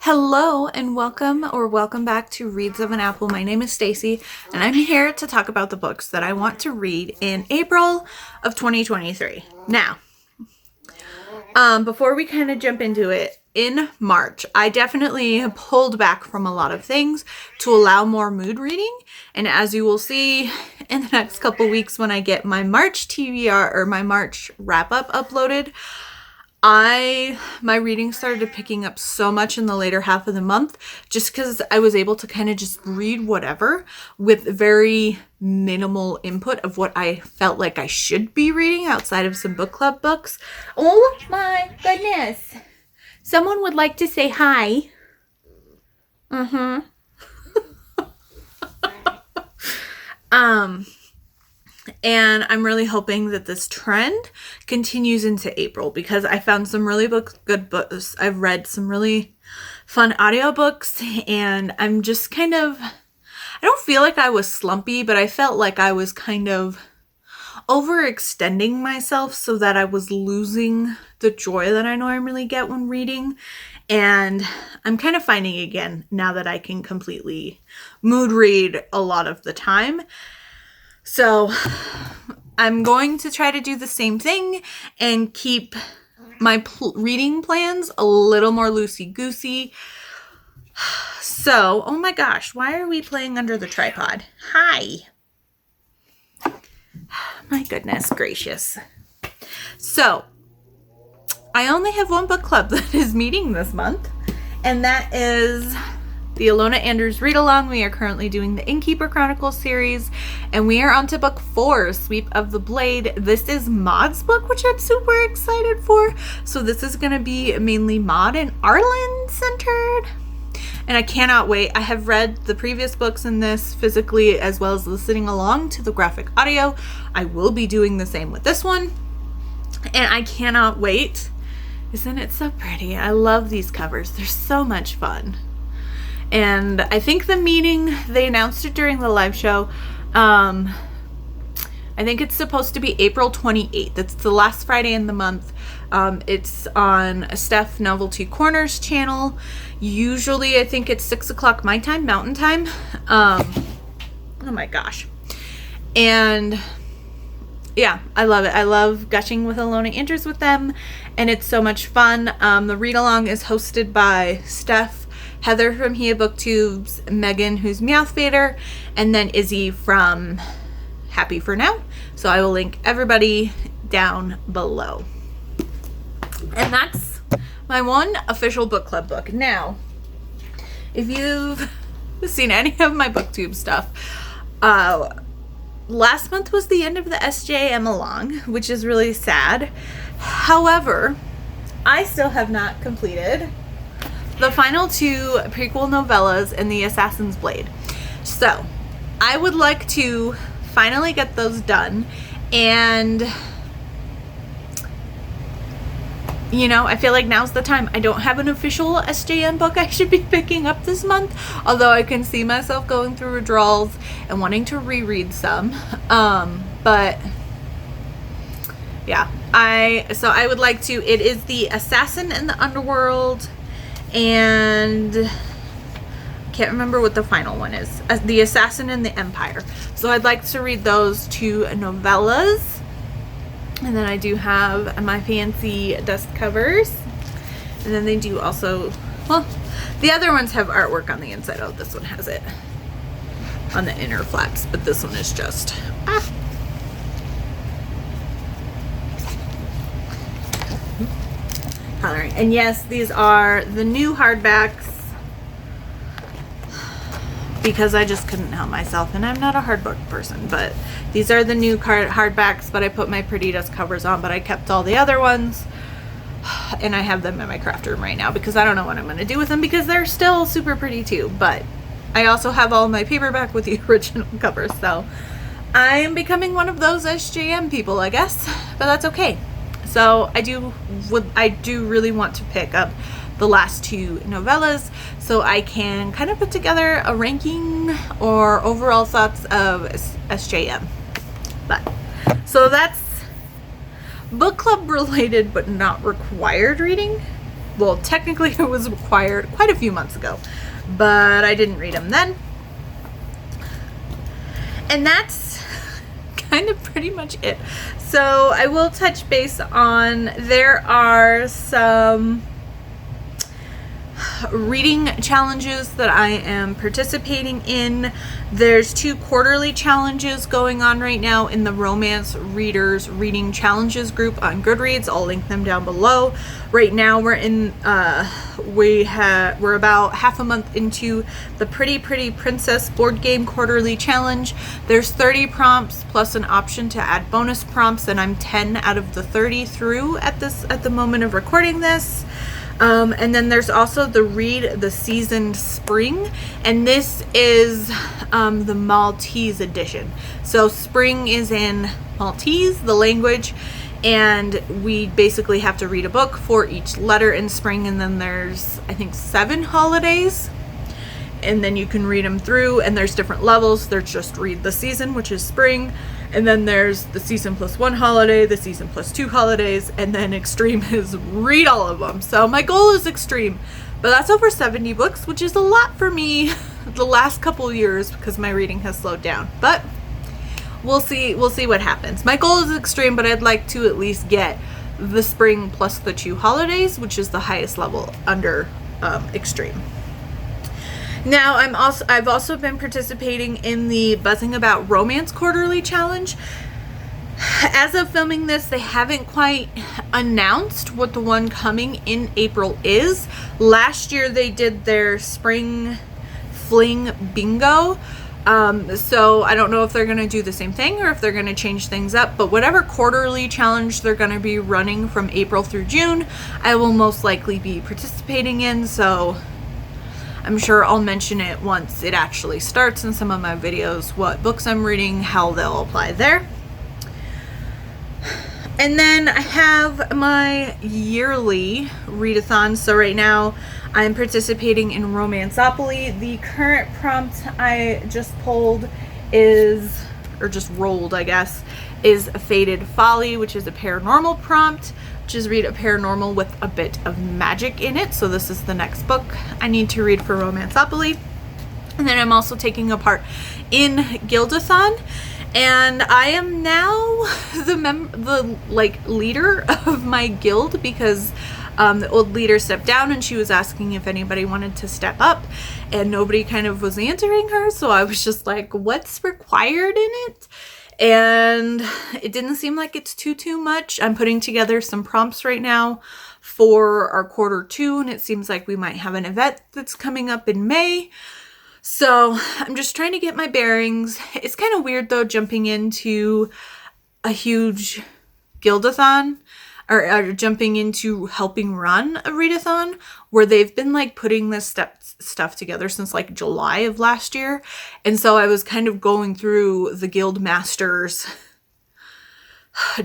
Hello and welcome back to Reads of an Apple. My name is Stacy and I'm here to talk about the books that I want to read in April of 2023. Now, before we kind of jump into it, in March, I definitely pulled back from a lot of things to allow more mood reading. And as you will see in the next couple weeks when I get my March TBR or my March wrap-up uploaded, my reading started picking up so much in the later half of the month just because I was able to kind of just read whatever with very minimal input of what I felt like I should be reading outside of some book club books. Oh my goodness. Someone would like to say hi. And I'm really hoping that this trend continues into April because I found some really good books. I've read some really fun audiobooks and I'm just kind of, I don't feel like I was slumpy, but I felt like I was kind of overextending myself so that I was losing the joy that I normally get when reading. And I'm kind of finding again now that I can completely mood read a lot of the time. So I'm going to try to do the same thing and keep my reading plans a little more loosey-goosey. So, oh my gosh, why are we playing under the tripod? Hi. My goodness gracious. So, I only have one book club that is meeting this month, and that is the Ilona Andrews Readalong. We are currently doing the Innkeeper Chronicles series, and we are on to book 4, Sweep of the Blade. This is Maud's book, which I'm super excited for. So this is going to be mainly Maud and Arlen centered, and I cannot wait. I have read the previous books in this physically as well as listening along to the graphic audio. I will be doing the same with this one, and I cannot wait. Isn't it so pretty? I love these covers. They're so much fun. And I think the meeting, they announced it during the live show. I think it's supposed to be April 28th. It's the last Friday in the month. It's on Stef Novelty Corners channel. Usually I think it's 6 o'clock my time, Mountain Time. Oh my gosh. And yeah, I love it. I love gushing with Ilona Andrews with them. And it's so much fun. The read-along is hosted by Stef, Heather from Hia Booktubes, Megan, who's Meowth Vader, and then Izzy from Happy for Now. So I will link everybody down below. And that's my one official book club book. Now, if you've seen any of my Booktube stuff, last month was the end of the SJM along, which is really sad. However, I still have not completed the final 2 prequel novellas in the Assassin's Blade. So I would like to finally get those done, and you know, I feel like now's the time. I don't have an official SJM book I should be picking up this month, although I can see myself going through withdrawals and wanting to reread some. But yeah, I would like to. It is the Assassin in the Underworld, and can't remember what the final one is. The Assassin in the Empire. So I'd like to read those 2 novellas. And then I do have my fancy dust covers. And then they do also, well, the other ones have artwork on the inside. Oh, this one has it on the inner flaps, but this one is just, coloring. And yes, these are the new hardbacks because I just couldn't help myself, and I'm not a hardbook person, but these are the new hardbacks, but I put my pretty dust covers on, but I kept all the other ones, and I have them in my craft room right now because I don't know what I'm going to do with them because they're still super pretty too. But I also have all my paperback with the original covers, so I'm becoming one of those SJM people, I guess, but that's okay. So I do really want to pick up the last 2 novellas so I can kind of put together a ranking or overall thoughts of SJM. But so that's book club related but not required reading. Well, technically it was required quite a few months ago, but I didn't read them then. And that's kind of pretty much it. So I will touch base on, there are some reading challenges that I am participating in. There's 2 quarterly challenges going on right now in the Romance Readers Reading Challenges group on Goodreads. I'll link them down below. Right now we're in we're about half a month into the Pretty Princess board game quarterly challenge. There's 30 prompts plus an option to add bonus prompts, and I'm 10 out of the 30 through at the moment of recording this. And then there's also the Read the Seasoned Spring, and this is the Maltese edition. So spring is in Maltese, the language, and we basically have to read a book for each letter in spring, and then there's, I think, 7 holidays, and then you can read them through, and there's different levels. There's just Read the Season, which is spring, and then there's the season plus 1 holiday, the season plus 2 holidays, and then extreme is read all of them. So my goal is extreme, but that's over 70 books, which is a lot for me the last couple years because my reading has slowed down. But we'll see what happens. My goal is extreme, but I'd like to at least get the spring plus the 2 holidays, which is the highest level under extreme. Now, I've also been participating in the Buzzing About Romance Quarterly Challenge. As of filming this, they haven't quite announced what the one coming in April is. Last year, they did their Spring Fling Bingo. So I don't know if they're going to do the same thing or if they're going to change things up, but whatever quarterly challenge they're going to be running from April through June, I will most likely be participating in. So I'm sure I'll mention it once it actually starts in some of my videos, what books I'm reading, how they'll apply there. And then I have my yearly readathon. So right now I'm participating in Romanceopoly. The current prompt I just pulled is, or just rolled I guess, is Fated Folly, which is a paranormal prompt, which is read a paranormal with a bit of magic in it. So this is the next book I need to read for Romanceopoly. And then I'm also taking a part in Guildathon, and I am now the leader of my guild because the old leader stepped down and she was asking if anybody wanted to step up, and nobody kind of was answering her. So I was just like, what's required in it? And it didn't seem like it's too much. I'm putting together some prompts right now for our quarter 2, and it seems like we might have an event that's coming up in May. So I'm just trying to get my bearings. It's kind of weird though, jumping into a huge guildathon or jumping into helping run a readathon where they've been like putting this stuff together since like July of last year. And so I was kind of going through the guild masters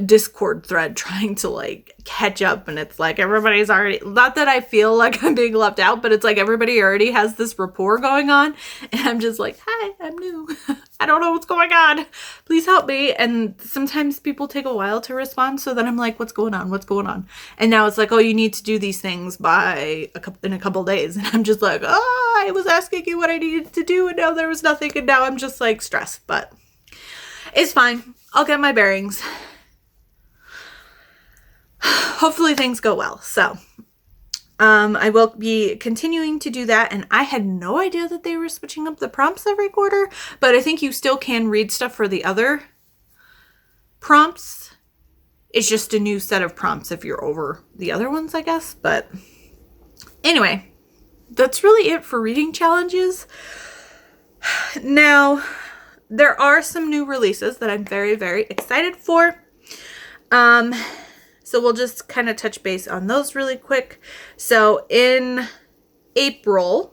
Discord thread trying to like catch up, and it's like everybody's already, not that I feel like I'm being left out, but it's like everybody already has this rapport going on, and I'm just like, hi, I'm new. I don't know what's going on. Please help me. And sometimes people take a while to respond, so then I'm like, what's going on? What's going on? And now it's like, oh, you need to do these things in a couple days, and I'm just like, oh, I was asking you what I needed to do, and now there was nothing, and now I'm just like stressed, but it's fine. I'll get my bearings. Hopefully things go well. So I will be continuing to do that, and I had no idea that they were switching up the prompts every quarter, but I think you still can read stuff for the other prompts. It's just a new set of prompts if you're over the other ones, I guess. But anyway, that's really it for reading challenges. Now, there are some new releases that I'm very, very excited for. So we'll just kind of touch base on those really quick. So in April,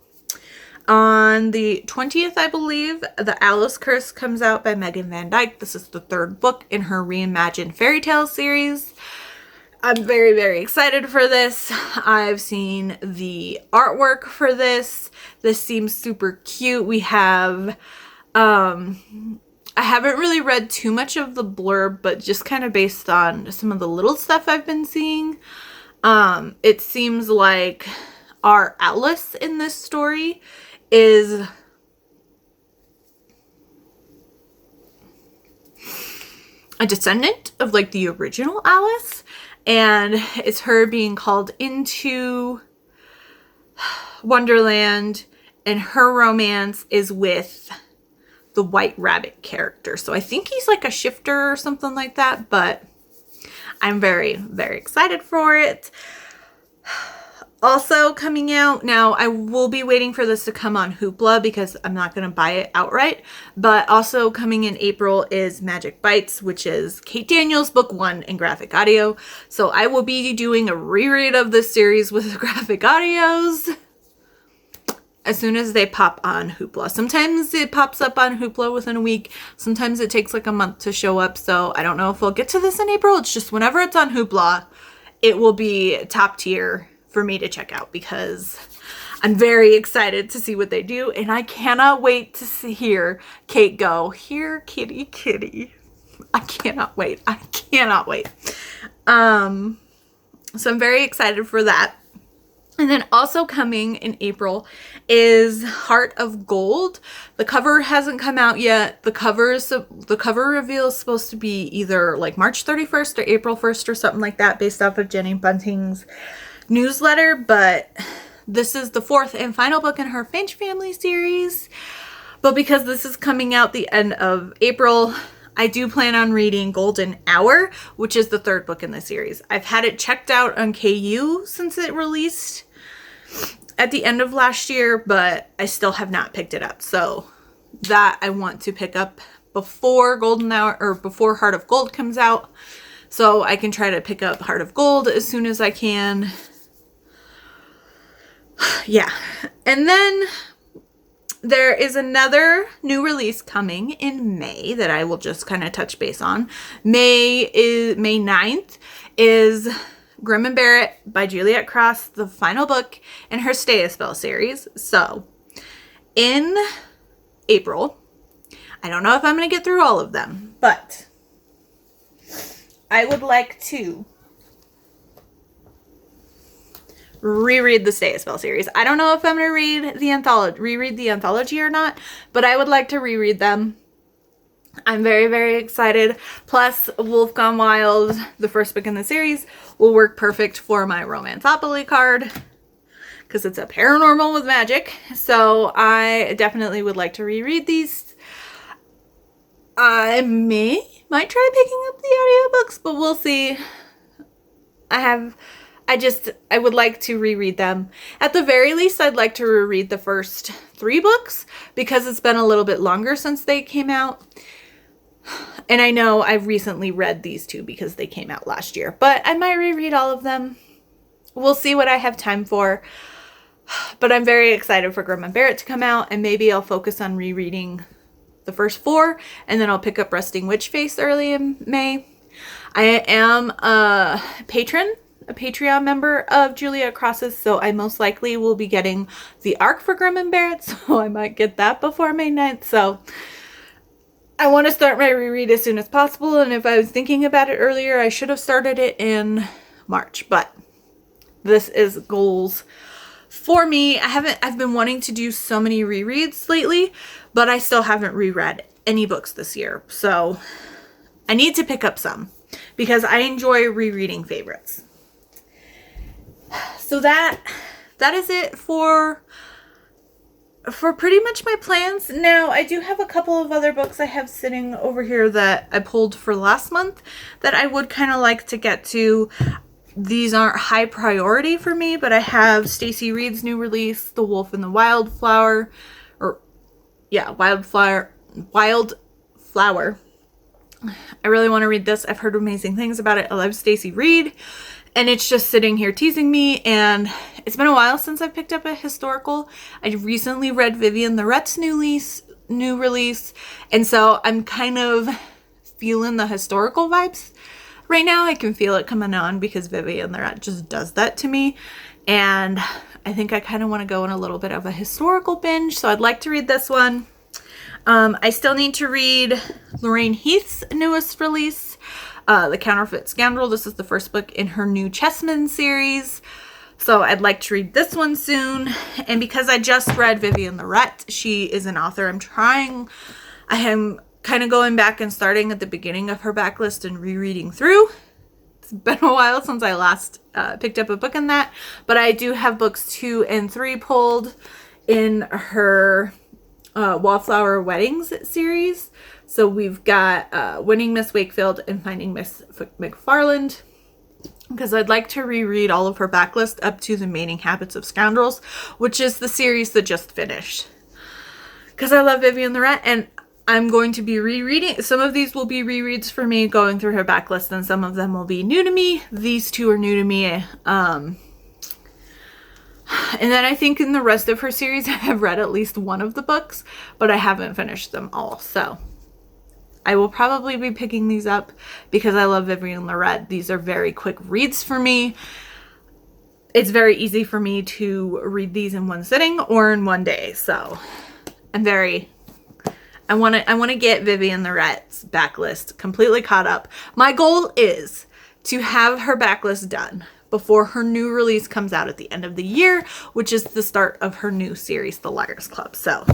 on the 20th, I believe, The Alice Curse comes out by Megan Van Dyke. This is the 3rd book in her Reimagined Fairy Tale series. I'm very, very excited for this. I've seen the artwork for this. This seems super cute. We have, I haven't really read too much of the blurb, but just kind of based on some of the little stuff I've been seeing, It seems like our Alice in this story is a descendant of like the original Alice, and it's her being called into Wonderland, and her romance is with the White Rabbit character. So I think he's like a shifter or something like that, but I'm very, very excited for it. Also coming out, now I will be waiting for this to come on Hoopla because I'm not going to buy it outright, but also coming in April is Magic Bites, which is Kate Daniels' book 1 in graphic audio. So I will be doing a reread of this series with graphic audios as soon as they pop on Hoopla. Sometimes it pops up on Hoopla within a week. Sometimes it takes like a month to show up. So I don't know if we'll get to this in April. It's just whenever it's on Hoopla, it will be top tier for me to check out because I'm very excited to see what they do. And I cannot wait to hear Kate go, "Here, kitty, kitty." I cannot wait. I cannot wait. So I'm very excited for that. And then also coming in April is Heart of Gold. The cover hasn't come out yet. The cover reveal is supposed to be either like March 31st or April 1st or something like that, based off of Jenny Bunting's newsletter. But this is the 4th and final book in her Finch family series. But because this is coming out the end of April, I do plan on reading Golden Hour, which is the 3rd book in the series. I've had it checked out on KU since it released at the end of last year, but I still have not picked it up. So that I want to pick up before Golden Hour or before Heart of Gold comes out, so I can try to pick up Heart of Gold as soon as I can. Yeah. And then there is another new release coming in May that I will just kind of touch base on. May 9th is Grim and Barrett by Juliet Cross, the final book in her Stay a Spell series. So in April, I don't know if I'm going to get through all of them, but I would like to reread the Stay a Spell series. I don't know if I'm going to reread the anthology or not, but I would like to reread them. I'm very, very excited. Plus, Wolf Gone Wild, the first book in the series, will work perfect for my Romanceopoly card because it's a paranormal with magic. So I definitely would like to reread these. I might try picking up the audiobooks, but we'll see. I would like to reread them. At the very least, I'd like to reread the first 3 books because it's been a little bit longer since they came out. And I know I've recently read these 2 because they came out last year, but I might reread all of them. We'll see what I have time for. But I'm very excited for Grim and Barrett to come out, and maybe I'll focus on rereading the first 4, and then I'll pick up Resting Witch Face early in May. I am a Patreon member of Juliet Cross's, so I most likely will be getting the arc for Grim and Barrett, so I might get that before May 9th. So I want to start my reread as soon as possible, and if I was thinking about it earlier, I should have started it in March, but this is goals for me. I've been wanting to do so many rereads lately, but I still haven't reread any books this year, so I need to pick up some because I enjoy rereading favorites. So that is it for pretty much my plans. Now, I do have a couple of other books I have sitting over here that I pulled for last month that I would kind of like to get to. These aren't high priority for me, but I have Stacey Reed's new release, The Wolf and the Wildflower. Wildflower. I really want to read this. I've heard amazing things about it. I love Stacey Reed, and it's just sitting here teasing me, and it's been a while since I've picked up a historical. I recently read Vivian Lorette's new release, and so I'm kind of feeling the historical vibes right now. I can feel it coming on because Vivian Lorette just does that to me, and I think I kind of want to go in a little bit of a historical binge, so I'd like to read this one. I still need to read Lorraine Heath's newest release, The Counterfeit Scoundrel. This is the first book in her new Chessmen series. So I'd like to read this one soon. And because I just read Vivian Loret, she is an author I am kind of going back and starting at the beginning of her backlist and rereading through. It's been a while since I last picked up a book in that, but I do have books 2 and 3 pulled in her Wallflower Weddings series. So we've got Winning Miss Wakefield and Finding Miss McFarland, because I'd like to reread all of her backlist up to The Mating Habits of Scoundrels, which is the series that just finished. Because I love Vivian Loret, and I'm going to be rereading. Some of these will be rereads for me going through her backlist, and some of them will be new to me. These 2 are new to me. And then I think in the rest of her series, I have read at least one of the books, but I haven't finished them all. So I will probably be picking these up because I love Vivian Loret. These are very quick reads for me. It's very easy for me to read these in one sitting or in one day. So I want to get Vivian Loret's backlist completely caught up. My goal is to have her backlist done before her new release comes out at the end of the year, which is the start of her new series, The Liars Club. So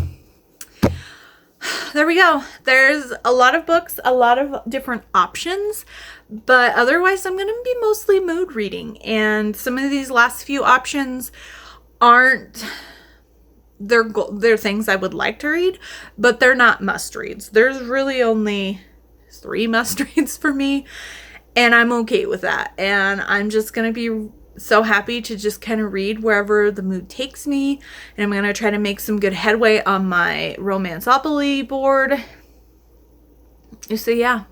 there we go. There's a lot of books, a lot of different options, but otherwise I'm going to be mostly mood reading. And some of these last few options aren't... They're things I would like to read, but they're not must reads. There's really only 3 must reads for me, and I'm okay with that. And I'm just going to be so happy to just kind of read wherever the mood takes me. And I'm going to try to make some good headway on my Romanceopoly board. So yeah,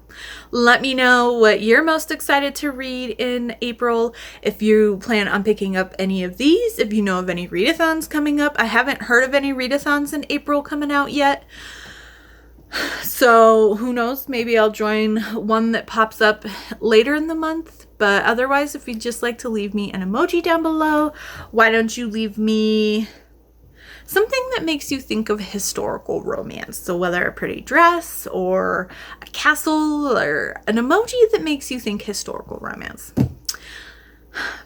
let me know what you're most excited to read in April. If you plan on picking up any of these, if you know of any readathons coming up. I haven't heard of any readathons in April coming out yet. So who knows, maybe I'll join one that pops up later in the month. But otherwise, if you'd just like to leave me an emoji down below, why don't you leave me something that makes you think of historical romance. So whether a pretty dress or a castle or an emoji that makes you think historical romance.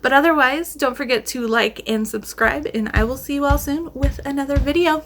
But otherwise, don't forget to like and subscribe, and I will see you all soon with another video.